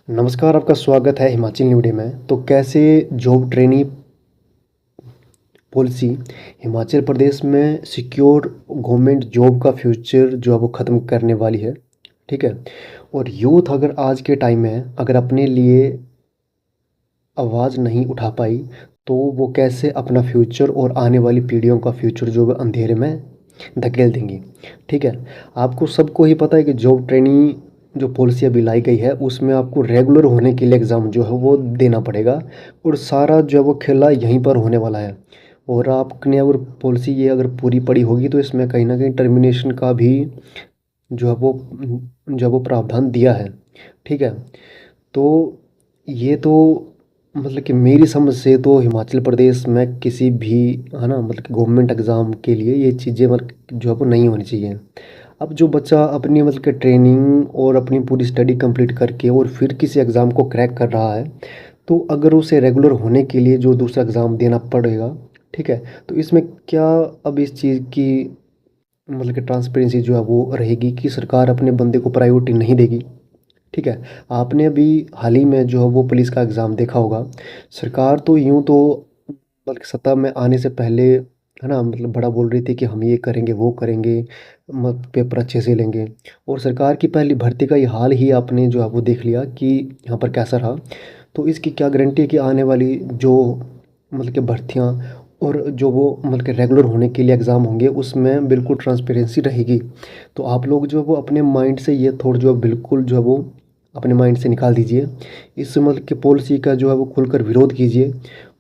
नमस्कार, आपका स्वागत है हिमाचल न्यूडे में। तो कैसे job trainee policy Himachal Pradesh में सिक्योर गवर्नमेंट जॉब का फ्यूचर जो है वो ख़त्म करने वाली है, ठीक है। और यूथ अगर आज के टाइम में अगर अपने लिए आवाज़ नहीं उठा पाई, तो वो कैसे अपना फ्यूचर और आने वाली पीढ़ियों का फ्यूचर जो है अंधेरे में धकेल देंगी, ठीक है। आपको सबको ही पता है कि जॉब ट्रेनी जो पॉलिसी अभी लाई गई है, उसमें आपको रेगुलर होने के लिए एग्ज़ाम जो है वो देना पड़ेगा, और सारा जो है वो खेला यहीं पर होने वाला है। और आपने अगर पॉलिसी ये अगर पूरी पड़ी होगी, तो इसमें कहीं ना कहीं टर्मिनेशन का भी जो है वो प्रावधान दिया है, ठीक है। तो ये तो मतलब कि मेरी समझ से तो हिमाचल प्रदेश में किसी भी, है ना, मतलब कि गवर्नमेंट एग्ज़ाम के लिए ये चीज़ें मतलब जो है वो नहीं होनी चाहिए। अब जो बच्चा अपनी मतलब कि ट्रेनिंग और अपनी पूरी स्टडी कंप्लीट करके और फिर किसी एग्ज़ाम को क्रैक कर रहा है, तो अगर उसे रेगुलर होने के लिए जो दूसरा एग्ज़ाम देना पड़ेगा, ठीक है, तो इसमें क्या अब इस चीज़ की मतलब कि ट्रांसपेरेंसी जो है वो रहेगी कि सरकार अपने बंदे को प्रायोरिटी नहीं देगी, ठीक है। आपने अभी हाल ही में जो है वो पुलिस का एग्ज़ाम देखा होगा। सरकार तो यूँ तो बल्कि सत्ता में आने से पहले, है ना, मतलब बड़ा बोल रही थी कि हम ये करेंगे वो करेंगे, पेपर अच्छे से लेंगे। और सरकार की पहली भर्ती का ये हाल ही आपने जो है वो देख लिया कि यहाँ पर कैसा रहा। तो इसकी क्या गारंटी है कि आने वाली जो मतलब कि भर्तियाँ और जो वो मतलब कि रेगुलर होने के लिए एग्ज़ाम होंगे, उसमें बिल्कुल ट्रांसपेरेंसी रहेगी। तो आप लोग जो है वो अपने माइंड से ये थॉट जो है बिल्कुल जो है वो अपने माइंड से निकाल दीजिए। इस मतलब कि पॉलिसी का जो है वो खुलकर विरोध कीजिए।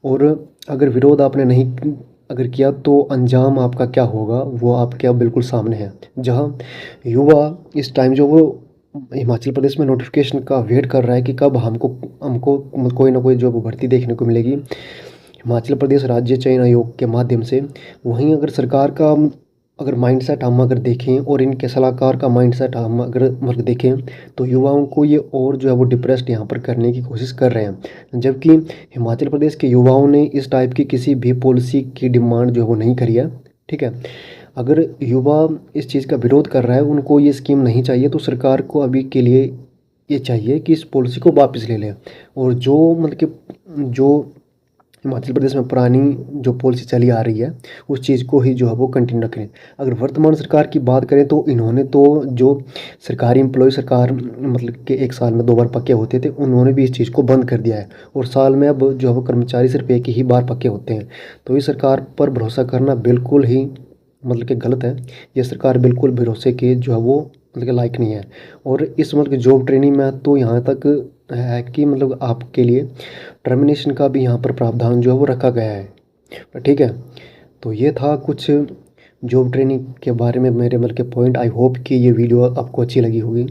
और अगर विरोध आपने नहीं अगर किया, तो अंजाम आपका क्या होगा वो आपके अब बिल्कुल सामने है। जहाँ युवा इस टाइम जो वो हिमाचल प्रदेश में नोटिफिकेशन का वेट कर रहा है कि कब हमको हमको कोई ना कोई जो वो भर्ती देखने को मिलेगी हिमाचल प्रदेश राज्य चयन आयोग के माध्यम से। वहीं अगर सरकार का अगर माइंडसेट हम अगर देखें और इनके सलाहकार का माइंडसेट हम अगर मतलब देखें, तो युवाओं को ये और जो है वो डिप्रेस्ड यहाँ पर करने की कोशिश कर रहे हैं। जबकि हिमाचल प्रदेश के युवाओं ने इस टाइप की किसी भी पॉलिसी की डिमांड जो है वो नहीं करी है, ठीक है। अगर युवा इस चीज़ का विरोध कर रहा है, उनको ये स्कीम नहीं चाहिए, तो सरकार को अभी के लिए ये चाहिए कि इस पॉलिसी को वापस ले लें। और जो मतलब कि जो हिमाचल प्रदेश में पुरानी जो पॉलिसी चली आ रही है, उस चीज़ को ही जो है वो कंटिन्यू रखें। अगर वर्तमान सरकार की बात करें, तो इन्होंने तो जो सरकारी एम्प्लॉय सरकार मतलब कि एक साल में 2 बार पक्के होते थे, उन्होंने भी इस चीज़ को बंद कर दिया है। और साल में अब जो है वो कर्मचारी सिर्फ एक ही बार पक्के होते हैं। तो इस सरकार पर भरोसा करना बिल्कुल ही मतलब कि गलत है। ये सरकार बिल्कुल भरोसे के जो है वो मतलब कि लायक नहीं है। और इस मतलब कि जॉब ट्रेनिंग में तो यहाँ तक है कि मतलब आपके लिए टर्मिनेशन का भी यहाँ पर प्रावधान जो है वो रखा गया है, ठीक है। तो ये था कुछ जॉब ट्रेनिंग के बारे में मेरे मतलब के पॉइंट। आई होप कि ये वीडियो आपको अच्छी लगी होगी।